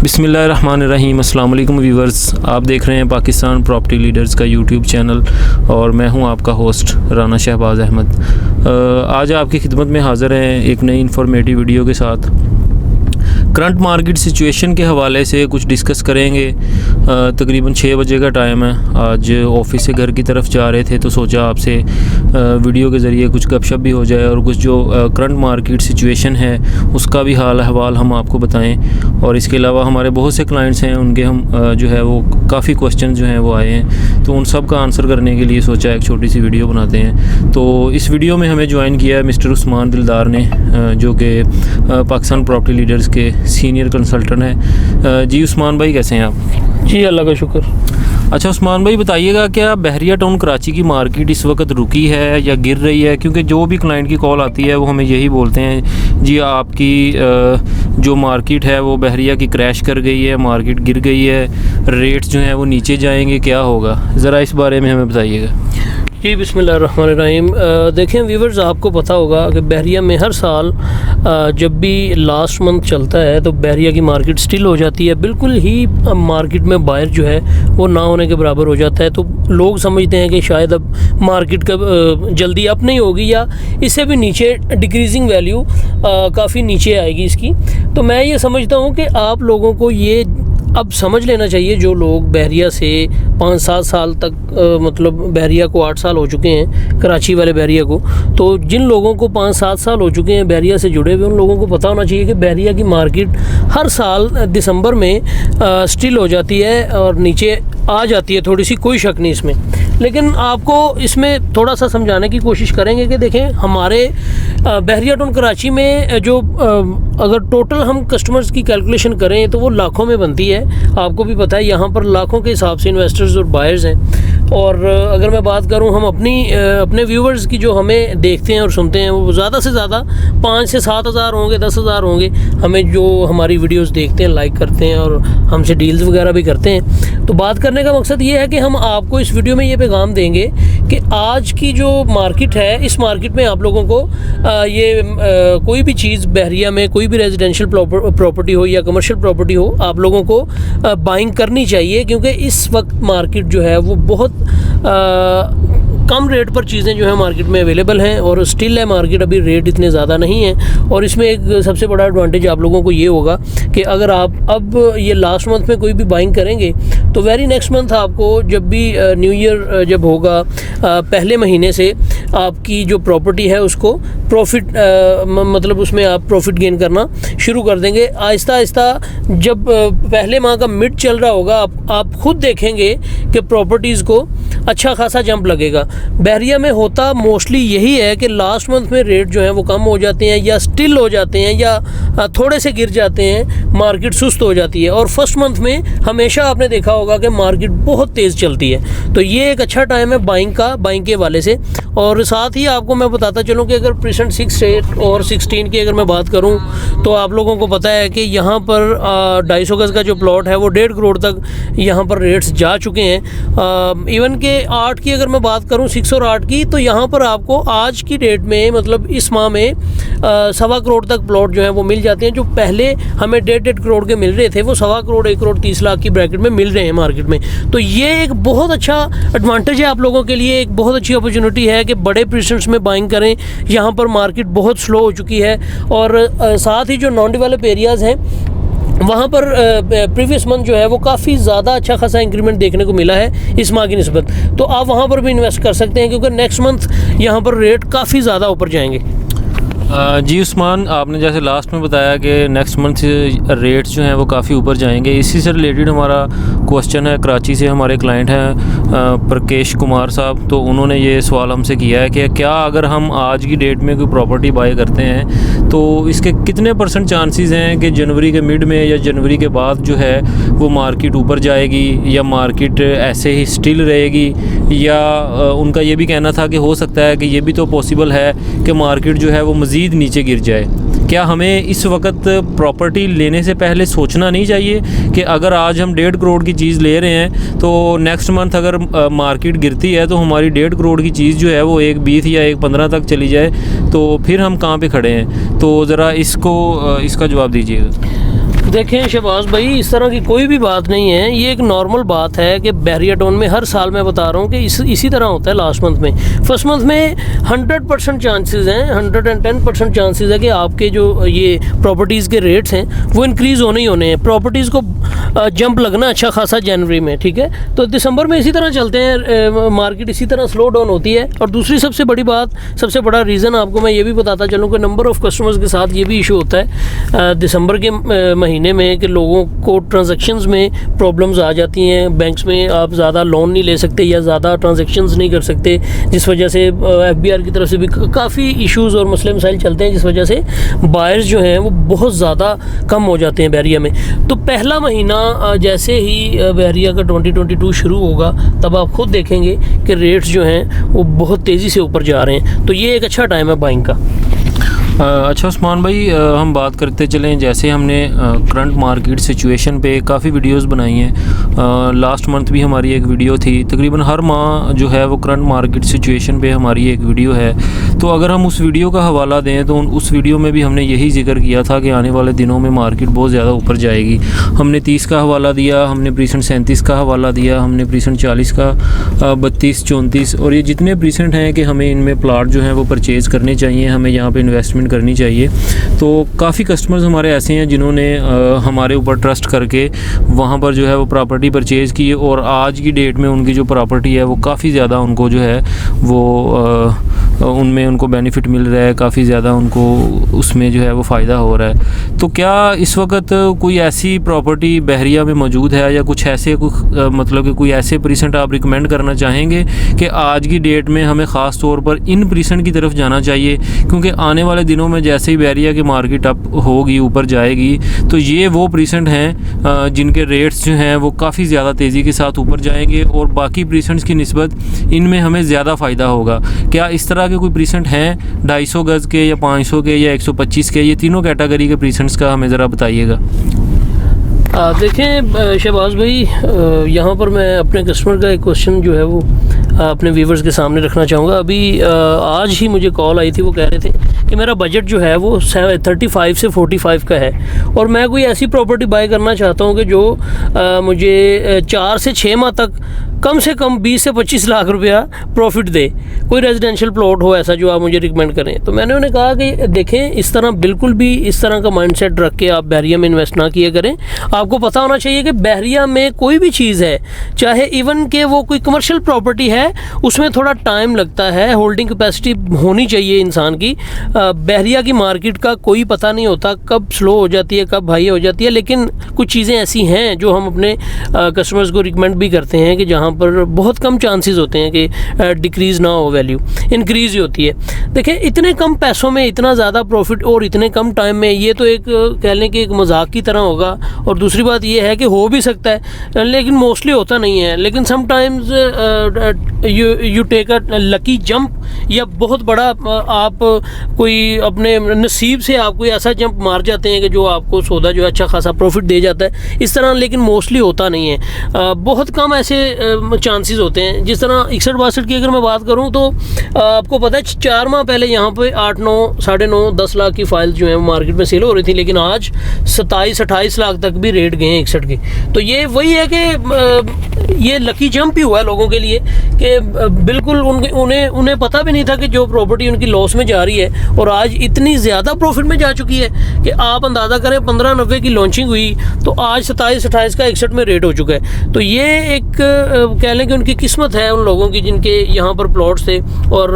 बिस्मिल्लाहिर्रहमानिर्रहीम। अस्सलाम वालेकुम व्यूवर्स, आप देख रहे हैं पाकिस्तान प्रॉपर्टी लीडर्स का यूट्यूब चैनल और मैं हूं आपका होस्ट राना शहबाज अहमद। आज आपकी खिदमत में हाज़िर हैं एक नई इन्फॉर्मेटिव वीडियो के साथ। करंट मार्केट सिचुएशन के हवाले से कुछ डिस्कस करेंगे। तकरीबन 6 बजे का टाइम है। आज ऑफिस से घर की तरफ जा रहे थे तो सोचा आपसे वीडियो के ज़रिए कुछ गपशप भी हो जाए और कुछ जो करंट मार्केट सिचुएशन है उसका भी हाल अहवाल हम आपको बताएं। और इसके अलावा हमारे बहुत से क्लाइंट्स हैं, उनके हम जो है वो काफ़ी क्वेश्चन जो हैं वो आए हैं, तो उन सब का आंसर करने के लिए सोचा एक छोटी सी वीडियो बनाते हैं। तो इस वीडियो में हमें ज्वाइन किया है मिस्टर उस्मान दिलदार ने, जो कि पाकिस्तान प्रॉपर्टी लीडर्स के सीनियर कंसल्टेंट हैं। जी उस्मान भाई, कैसे हैं आप? जी अल्लाह का शुक्र। अच्छा उस्मान भाई, बताइएगा क्या बहरिया टाउन कराची की मार्केट इस वक्त रुकी है या गिर रही है? क्योंकि जो भी क्लाइंट की कॉल आती है वो हमें यही बोलते हैं, जी आपकी जो मार्केट है वो बहरिया की क्रैश कर गई है, मार्केट गिर गई है, रेट्स जो हैं वो नीचे जाएंगे, क्या होगा? ज़रा इस बारे में हमें बताइएगा। जी बिस्मिल्लाहिर्रहमानिर्रहीम। देखें व्यूवर्स, आपको पता होगा कि बहरिया में हर साल जब भी लास्ट मंथ चलता है तो बहरिया की मार्केट स्टिल हो जाती है, बिल्कुल ही मार्केट में बायर जो है वो ना होने के बराबर हो जाता है। तो लोग समझते हैं कि शायद अब मार्केट का जल्दी अप नहीं होगी या इससे भी नीचे डिक्रीजिंग वैल्यू काफ़ी नीचे आएगी इसकी। तो मैं ये समझता हूँ कि आप लोगों को ये अब समझ लेना चाहिए, जो लोग बहरिया से 5-7 साल तक मतलब बहरिया को 8 साल हो चुके हैं, कराची वाले बहरिया को, तो जिन लोगों को 5-7 साल हो चुके हैं बहरिया से जुड़े हुए, उन लोगों को पता होना चाहिए कि बहरिया की मार्केट हर साल दिसंबर में स्टिल हो जाती है और नीचे आ जाती है थोड़ी सी, कोई शक नहीं इसमें। लेकिन आपको इसमें थोड़ा सा समझाने की कोशिश करेंगे कि देखें हमारे बहरिया टाउन कराची में जो अगर टोटल हम कस्टमर्स की कैलकुलेशन करें तो वो लाखों में बनती है। आपको भी पता है यहाँ पर लाखों के हिसाब से इन्वेस्टर्स और बायर्स हैं। और अगर मैं बात करूँ हम अपने व्यूवर्स की, जो हमें देखते हैं और सुनते हैं, वो ज़्यादा से ज़्यादा 5 से 7 हज़ार होंगे, 10 हज़ार होंगे हमें जो हमारी वीडियोस देखते हैं, लाइक करते हैं और हमसे डील्स वगैरह भी करते हैं। तो बात करने का मकसद ये है कि हम आपको इस वीडियो में ये पैगाम देंगे कि आज की जो मार्केट है, इस मार्केट में आप लोगों को कोई भी चीज़ बहरिया में, कोई भी रेजिडेंशियल प्रॉपर्टी हो या कमर्शियल प्रॉपर्टी हो, आप लोगों को बाइंग करनी चाहिए। क्योंकि इस वक्त मार्केट जो है वो बहुत कम रेट पर चीज़ें जो है मार्केट में अवेलेबल हैं और स्टिल है मार्केट, अभी रेट इतने ज़्यादा नहीं हैं। और इसमें एक सबसे बड़ा एडवांटेज आप लोगों को ये होगा कि अगर आप अब ये लास्ट मंथ में कोई भी बाइंग करेंगे तो वेरी नेक्स्ट मंथ आपको जब भी न्यू ईयर जब होगा, पहले महीने से आपकी जो प्रॉपर्टी है उसको प्रॉफिट मतलब उसमें आप प्रॉफिट गेन करना शुरू कर देंगे आहिस्ता आहिस्ता। जब पहले माह का मिड चल रहा होगा, आप खुद देखेंगे कि प्रॉपर्टीज़ को अच्छा खासा जंप लगेगा। बहरिया में होता मोस्टली यही है कि लास्ट मंथ में रेट जो है वो कम हो जाते हैं या स्टिल हो जाते हैं या थोड़े से गिर जाते हैं, मार्केट सुस्त हो जाती है। और फर्स्ट मंथ में हमेशा आपने देखा होगा कि मार्केट बहुत तेज़ चलती है। तो ये एक अच्छा टाइम है बाइंग के वाले से। और साथ ही आपको मैं बताता चलूँ कि अगर प्रेजेंट 6 और 16 की अगर मैं बात करूँ तो आप लोगों को पता है कि यहाँ पर 250 गज़ का जो प्लॉट है वो 1.5 करोड़ तक यहाँ पर रेट्स जा चुके हैं। इवन के 8 की अगर मैं बात करूँ, 6 और 8 की, तो यहाँ पर आपको आज की डेट में मतलब इस माह में 1.25 करोड़ तक प्लॉट जो है वो मिल जाते हैं। जो पहले हमें 1.5 करोड़ के मिल रहे थे वो 1.25 करोड़ 1 करोड़ 30 लाख की ब्रैकेट में मिल रहे हैं मार्केट में। तो ये एक बहुत अच्छा एडवांटेज है आप लोगों के लिए, एक बहुत अच्छी अपॉर्चुनिटी है कि बड़े प्रेजेंट्स में बाइंग करें। यहाँ पर मार्केट बहुत स्लो हो चुकी है और साथ ही जो नॉन डेवलप एरियाज़ हैं वहाँ पर प्रीवियस मंथ जो है वो काफ़ी ज़्यादा अच्छा खासा इंक्रीमेंट देखने को मिला है इस माह की निस्बत। तो आप वहाँ पर भी इन्वेस्ट कर सकते हैं क्योंकि नेक्स्ट मंथ यहाँ पर रेट काफ़ी ज़्यादा ऊपर जाएंगे। जी उस्मान, आपने जैसे लास्ट में बताया कि नेक्स्ट मंथ रेट्स जो हैं वो काफ़ी ऊपर जाएंगे, इसी से रिलेटेड हमारा क्वेश्चन है। कराची से हमारे क्लाइंट हैं प्रकेश कुमार साहब, तो उन्होंने ये सवाल हमसे किया है कि क्या अगर हम आज की डेट में कोई प्रॉपर्टी बाय करते हैं तो इसके कितने % चांसेस हैं कि जनवरी के मिड में या जनवरी के बाद जो है वो मार्केट ऊपर जाएगी या मार्केट ऐसे ही स्टिल रहेगी? या उनका ये भी कहना था कि हो सकता है कि ये भी तो पॉसिबल है कि मार्केट जो है वो मज़ीद नीचे गिर जाए। क्या हमें इस वक्त प्रॉपर्टी लेने से पहले सोचना नहीं चाहिए कि अगर आज हम 1.5 करोड़ की चीज़ ले रहे हैं तो नेक्स्ट मंथ अगर मार्केट गिरती है तो हमारी 1.5 करोड़ की चीज़ जो है वो 1.20 या 1.15 तक चली जाए, तो फिर हम कहाँ पे खड़े हैं? तो ज़रा इसका जवाब दीजिएगा। देखें शहबाज भाई, इस तरह की कोई भी बात नहीं है, ये एक नॉर्मल बात है कि बहरिया टाउन में हर साल मैं बता रहा हूँ कि इसी तरह होता है। लास्ट मंथ में, फर्स्ट मंथ में 100% चांसेस हैं, 110% चांसेस है कि आपके जो ये प्रॉपर्टीज़ के रेट्स हैं वो इंक्रीज़ होने ही होने हैं। प्रॉपर्टीज़ को जंप लगना अच्छा खासा जनवरी में, ठीक है। तो दिसंबर में इसी तरह चलते हैं, मार्केट इसी तरह स्लो डाउन होती है। और दूसरी सबसे बड़ी बात, सबसे बड़ा रीज़न आपको मैं ये भी बताता चलूँ कि नंबर ऑफ़ कस्टमर्स के साथ ये भी इशू होता है दिसंबर के महीने में कि लोगों को ट्रांजैक्शंस में प्रॉब्लम्स आ जाती हैं। बैंक्स में आप ज़्यादा लोन नहीं ले सकते या ज़्यादा ट्रांजैक्शंस नहीं कर सकते, जिस वजह से FBR की तरफ से भी काफ़ी इश्यूज़ और मसले मसाइल चलते हैं, जिस वजह से बायर्स जो हैं वो बहुत ज़्यादा कम हो जाते हैं बहरिया में। तो पहला महीना जैसे ही बहरिया का 2022 शुरू होगा, तब आप खुद देखेंगे कि रेट्स जो हैं वो बहुत तेज़ी से ऊपर जा रहे हैं। तो ये एक अच्छा टाइम है बाइंग का। अच्छा उस्मान भाई, हम बात करते चलें, जैसे हमने करंट मार्केट सिचुएशन पे काफ़ी वीडियोस बनाई हैं। लास्ट मंथ भी हमारी एक वीडियो थी। तकरीबन हर माह जो है वो करंट मार्केट सिचुएशन पे हमारी एक वीडियो है। तो अगर हम उस वीडियो का हवाला दें तो उस वीडियो में भी हमने यही जिक्र किया था कि आने वाले दिनों में मार्केट बहुत ज़्यादा ऊपर जाएगी। हमने 30 का हवाला दिया, हमने प्रीसेंट 37 का हवाला दिया, हमने प्रीसेंट 40 का, 32, 34 और ये जितने प्रीसेंट हैं कि हमें इनमें प्लाट जो हैं वो परचेज़ करने चाहिए, हमें यहाँ पर इन्वेस्टमेंट करनी चाहिए। तो काफ़ी कस्टमर्स हमारे ऐसे हैं जिन्होंने हमारे ऊपर ट्रस्ट करके वहाँ पर जो है वो प्रॉपर्टी परचेज़ की और आज की डेट में उनकी जो प्रॉपर्टी है वो काफ़ी ज़्यादा उनको जो है वो उनमें उनको बेनिफिट मिल रहा है, काफ़ी ज़्यादा उनको उसमें जो है वो फ़ायदा हो रहा है। तो क्या इस वक्त कोई ऐसी प्रॉपर्टी बहरिया में मौजूद है या कुछ ऐसे मतलब कि कोई ऐसे प्रीसेंट आप रिकमेंड करना चाहेंगे कि आज की डेट में हमें ख़ास तौर पर इन प्रीसेंट की तरफ जाना चाहिए? क्योंकि आने वाले दिनों में जैसे ही बहरिया की मार्केट अप होगी, ऊपर जाएगी, तो ये वो प्रीसेंट हैं जिनके रेट्स जो हैं वो काफ़ी ज़्यादा तेज़ी के साथ ऊपर जाएंगे और बाकी प्रीसेंट्स की निस्बत इनमें हमें ज़्यादा फ़ायदा होगा। क्या इस तरह के कोई प्रीसेंट हैं 250 गज़ के या 500 के या 125 के? ये तीनों कैटेगरी के प्रीसेंट्स का हमें ज़रा बताइएगा। देखें शहबाज भाई, यहाँ पर मैं अपने कस्टमर का एक क्वेश्चन जो है वो अपने व्यूवर्स के सामने रखना चाहूँगा। अभी आज ही मुझे कॉल आई थी, वो कह रहे थे कि मेरा बजट जो है वो 35 से 45 का है और मैं कोई ऐसी प्रॉपर्टी बाय करना चाहता हूँ कि जो मुझे 4 से 6 माह तक कम से कम 20 से 25 लाख रुपया प्रॉफिट दे। कोई रेजिडेंशियल प्लॉट हो ऐसा जो आप मुझे रिकमेंड करें। तो मैंने उन्हें कहा कि देखें, इस तरह बिल्कुल भी इस तरह का माइंडसेट रख के आप बहरिया में इन्वेस्ट ना किया करें। आपको पता होना चाहिए कि बहरिया में कोई भी चीज़ है, चाहे इवन के वो कोई कमर्शियल प्रॉपर्टी है, उसमें थोड़ा टाइम लगता है, होल्डिंग कैपेसिटी होनी चाहिए इंसान की। बहरिया की मार्केट का कोई पता नहीं होता कब स्लो हो जाती है, कब हाई हो जाती है। लेकिन कुछ चीज़ें ऐसी हैं जो हम अपने कस्टमर्स को रिकमेंड भी करते हैं कि जहाँ पर बहुत कम चांसेस होते हैं कि डिक्रीज़ ना हो वैल्यू, इंक्रीज़ ही होती है। देखें, इतने कम पैसों में इतना ज़्यादा प्रॉफिट और इतने कम टाइम में, ये तो एक कह लें कि एक मजाक की तरह होगा। और दूसरी बात ये है कि हो भी सकता है लेकिन मोस्टली होता नहीं है। लेकिन sometimes you take a lucky jump, या बहुत बड़ा आप कोई अपने नसीब से आप कोई ऐसा जंप मार जाते हैं कि जो आपको सौदा जो है अच्छा खासा प्रॉफिट दे जाता है इस तरह। लेकिन मोस्टली होता नहीं है, बहुत कम ऐसे चांसेस होते हैं। जिस तरह 61-62 की अगर मैं बात करूं तो आपको पता है 4 माह पहले यहाँ पे 8, 9, 9.5, 10 लाख की फाइल्स जो है मार्केट में सेल हो रही थी, लेकिन आज 27-28 लाख तक भी रेट गए हैं 61 के। तो ये वही है कि ये लकी जंप ही हुआ है लोगों के लिए कि बिल्कुल उन्हें पता भी नहीं था कि जो प्रॉपर्टी उनकी लॉस में जा रही है और आज इतनी ज़्यादा प्रॉफिट में जा चुकी है कि आप अंदाज़ा करें 1590 की लॉन्चिंग हुई तो आज 27-28 का 61 में रेट हो चुका है। तो ये एक कह लें कि उनकी किस्मत है उन लोगों की जिनके यहाँ पर प्लॉट्स थे। और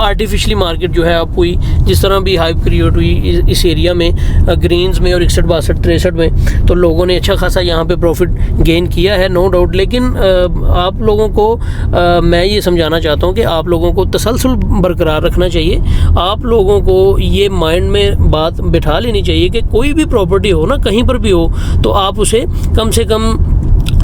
आर्टिफिशली मार्केट जो है अब हुई, जिस तरह भी हाइप क्रिएट हुई इस एरिया में, ग्रीन्स में और 61, 62, 63 में, तो लोगों ने अच्छा खासा यहाँ पे प्रॉफिट गेन किया है, नो डाउट। लेकिन आप लोगों को मैं ये समझाना चाहता हूँ कि आप लोगों को तसलसल बरकरार रखना चाहिए। आप लोगों को ये माइंड में बात बिठा लेनी चाहिए कि कोई भी प्रॉपर्टी हो ना, कहीं पर भी हो, तो आप उसे कम से कम,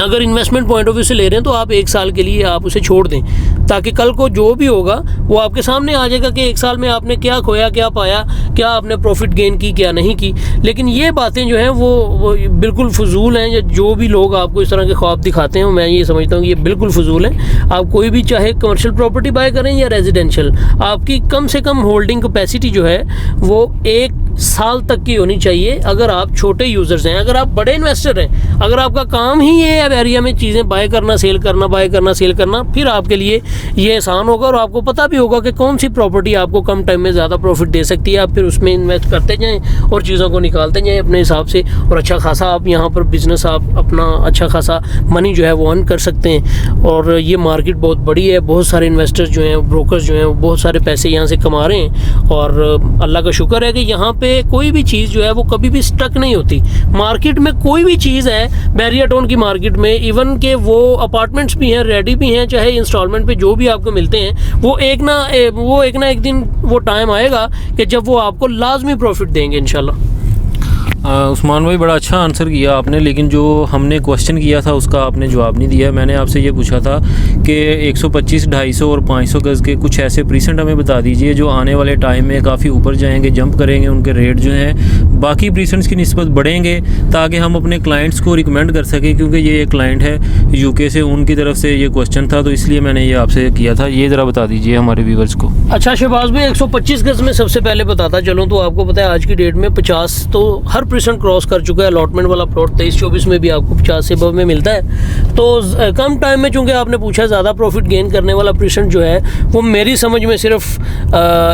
अगर इन्वेस्टमेंट पॉइंट ऑफ व्यू से ले रहे हैं तो आप 1 साल के लिए आप उसे छोड़ दें, ताकि कल को जो भी होगा वो आपके सामने आ जाएगा कि 1 साल में आपने क्या खोया, क्या पाया, क्या आपने प्रॉफिट गेन की, क्या नहीं की। लेकिन ये बातें जो हैं वो बिल्कुल फजूल हैं। जो भी लोग आपको इस तरह के ख्वाब दिखाते हैं, मैं ये समझता हूँ कि ये बिल्कुल फजूल है। आप कोई भी चाहे कमर्शियल प्रॉपर्टी बाय करें या रेजिडेंशियल, आपकी कम से कम होल्डिंग कैपेसिटी जो है वो 1 साल तक की होनी चाहिए अगर आप छोटे यूज़र्स हैं। अगर आप बड़े इन्वेस्टर हैं, अगर आपका काम ही ये है एरिया में चीज़ें बाय करना सेल करना, बाय करना सेल करना, फिर आपके लिए ये आसान होगा और आपको पता भी होगा कि कौन सी प्रॉपर्टी आपको कम टाइम में ज़्यादा प्रॉफिट दे सकती है। आप फिर उसमें इन्वेस्ट करते जाएँ और चीज़ों को निकालते जाएँ अपने हिसाब से, और अच्छा खासा आप यहाँ पर बिज़नेस आप अपना अच्छा खासा मनी जो है वो अर्न कर सकते हैं। और ये मार्केट बहुत बड़ी है, बहुत सारे इन्वेस्टर्स जो हैं, ब्रोकर्स जो हैं, वो बहुत सारे पैसे यहाँ से कमा रहे हैं। और अल्लाह का शुक्र है कि यहाँ पे कोई भी चीज़ जो है वो कभी भी स्टक नहीं होती। मार्केट में कोई भी चीज़ है, बैरिया टाउन की मार्केट में, इवन के वो अपार्टमेंट्स भी हैं, रेडी भी हैं, चाहे इंस्टॉलमेंट पे जो भी आपको मिलते हैं, वो एक ना एक दिन वो टाइम आएगा कि जब वो आपको लाजमी प्रॉफिट देंगे इंशाल्लाह। उस्मान भाई, बड़ा अच्छा आंसर किया आपने, लेकिन जो हमने क्वेश्चन किया था उसका आपने जवाब नहीं दिया। मैंने आपसे ये पूछा था कि 125, 250 और 500 गज़ के कुछ ऐसे प्रीसेंट हमें बता दीजिए जो आने वाले टाइम में काफ़ी ऊपर जाएंगे, जंप करेंगे, उनके रेट जो हैं बाकी प्रीसेंट्स की निस्बत बढ़ेंगे, ताकि हम अपने क्लाइंट्स को रिकमेंड कर सकें। क्योंकि ये एक क्लाइंट है यूके से, उनकी तरफ से ये क्वेश्चन था, तो इसलिए मैंने ये आपसे किया था। ये ज़रा बता दीजिए हमारे व्यूवर्स को। अच्छा शहबाज भाई, 125 गज़ में सबसे पहले बताता चलूँ तो आपको पता है आज की डेट में 50 तो हर % क्रॉस कर चुका है। अलॉटमेंट वाला प्लॉट 23-24 में भी आपको 50 से अबव में मिलता है। तो कम टाइम में, चूँकि आपने पूछा ज़्यादा प्रॉफिट गेन करने वाला % जो है वो मेरी समझ में सिर्फ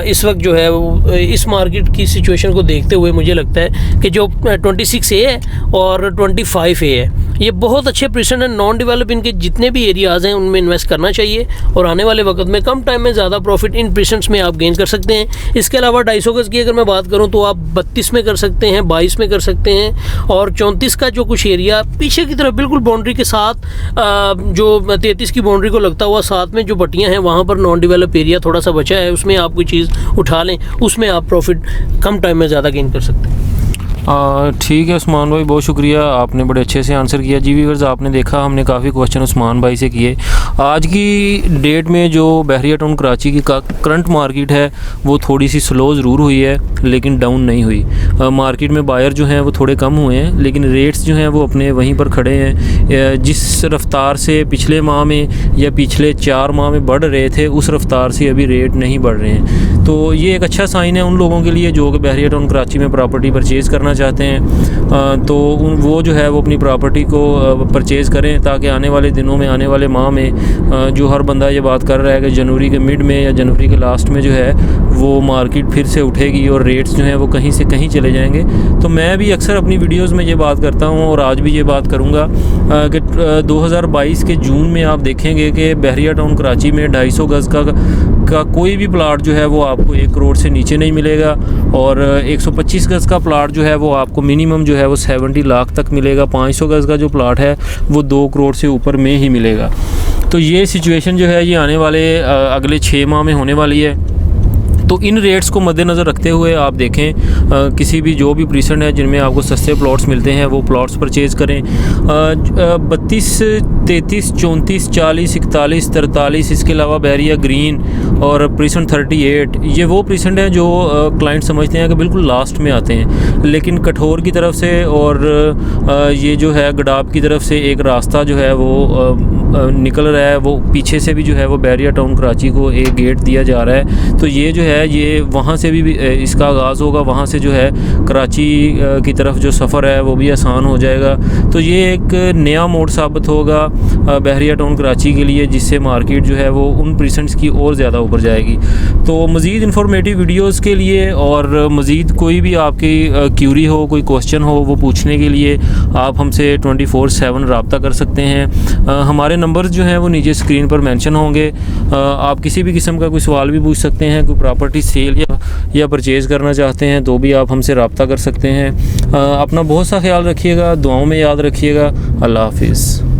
इस वक्त जो है इस मार्केट की सिचुएशन को देखते हुए मुझे लगता है कि जो 26A है और 25A है, ये बहुत अच्छे % है। नॉन डेवलप इनके जितने भी एरियाज़ हैं उनमें इन्वेस्ट करना चाहिए और आने वाले वक्त में कम टाइम में ज़्यादा प्रॉफिट इन % में आप गेन कर सकते हैं। इसके अलावा 250 गज़ की अगर मैं बात करूँ तो आप 32 में कर सकते हैं, 22 में कर सकते हैं, और 34 का जो कुछ एरिया पीछे की तरफ बिल्कुल बाउंड्री के साथ जो 33 की बाउंड्री को लगता हुआ साथ में जो पट्टियाँ हैं वहाँ पर नॉन डेवलप एरिया थोड़ा सा बचा है, उसमें आप कोई चीज़ उठा लें, उसमें आप प्रॉफिट कम टाइम में ज़्यादा गेन कर सकते हैं। ठीक है उस्मान भाई, बहुत शुक्रिया, आपने बड़े अच्छे से आंसर किया। जी व्यूअर्स, आपने देखा हमने काफ़ी क्वेश्चन उस्मान भाई से किए। आज की डेट में जो बहरिया टाउन कराची की करंट मार्केट है वो थोड़ी सी स्लो ज़रूर हुई है, लेकिन डाउन नहीं हुई। मार्केट में बायर जो हैं वो थोड़े कम हुए हैं, लेकिन रेट्स जो हैं वो अपने वहीं पर खड़े हैं। जिस रफ्तार से पिछले माह में या पिछले 4 माह में बढ़ रहे थे, उस रफ्तार से अभी रेट नहीं बढ़ रहे हैं। तो ये एक अच्छा साइन है उन लोगों के लिए जो कि बहरिया टाउन कराची में प्रॉपर्टी परचेज़ करना चाहते हैं। तो वो जो है वो अपनी प्रॉपर्टी को परचेज़ करें, ताकि आने वाले दिनों में, आने वाले माह में जो हर बंदा ये बात कर रहा है कि जनवरी के मिड में या जनवरी के लास्ट में जो है वो मार्केट फिर से उठेगी और रेट्स जो हैं वो कहीं से कहीं चले जाएंगे। तो मैं भी अक्सर अपनी वीडियोस में ये बात करता हूँ और आज भी ये बात करूँगा कि 2022 के जून में आप देखेंगे कि बहरिया टाउन कराची में 250 गज़ का कोई भी प्लाट जो है वो आपको 1 करोड़ से नीचे नहीं मिलेगा, और 125 गज़ का प्लाट जो है वो आपको मिनिमम जो है वो 70 लाख तक मिलेगा। 500 गज़ का जो प्लाट है वो 2 करोड़ से ऊपर में ही मिलेगा। तो ये सिचुएशन जो है ये आने वाले अगले 6 माह में होने वाली है। तो इन रेट्स को मद्देनज़र रखते हुए आप देखें किसी भी जो भी प्रीसेंट है जिनमें आपको सस्ते प्लॉट्स मिलते हैं वो प्लॉट्स परचेज़ करें। 32, 33, 34, 40, 41, 43, इसके अलावा बहरिया ग्रीन और प्रीसेंट 38, ये वो प्रीसेंट हैं जो क्लाइंट समझते हैं कि बिल्कुल लास्ट में आते हैं, लेकिन कठोर की तरफ से और ये जो है गडाब की तरफ से एक रास्ता जो है वो निकल रहा है, वो पीछे से भी जो है वो बहरिया टाउन कराची को एक गेट दिया जा रहा है। तो ये जो है ये वहाँ से भी इसका आगाज़ होगा, वहाँ से जो है कराची की तरफ जो सफ़र है वो भी आसान हो जाएगा। तो ये एक नया मोड़ साबित होगा बहरिया टाउन कराची के लिए, जिससे मार्केट जो है वो उन प्रीसेंट्स की और ज़्यादा ऊपर जाएगी। तो मज़ीद इन्फॉर्मेटिव वीडियोज़ के लिए और मज़ीद कोई भी आपकी क्यूरी हो, कोई क्वेश्चन हो, वो पूछने के लिए आप हमसे 24/7 रब्ता कर सकते हैं। हमारे नंबर्स जो हैं वो नीचे स्क्रीन पर मेंशन होंगे। आप किसी भी किस्म का कोई सवाल भी पूछ सकते हैं, कोई प्रॉपर्टी सेल या परचेज़ करना चाहते हैं तो भी आप हमसे रब्ता कर सकते हैं। अपना बहुत सा ख्याल रखिएगा, दुआओं में याद रखिएगा। अल्लाह हाफिज़।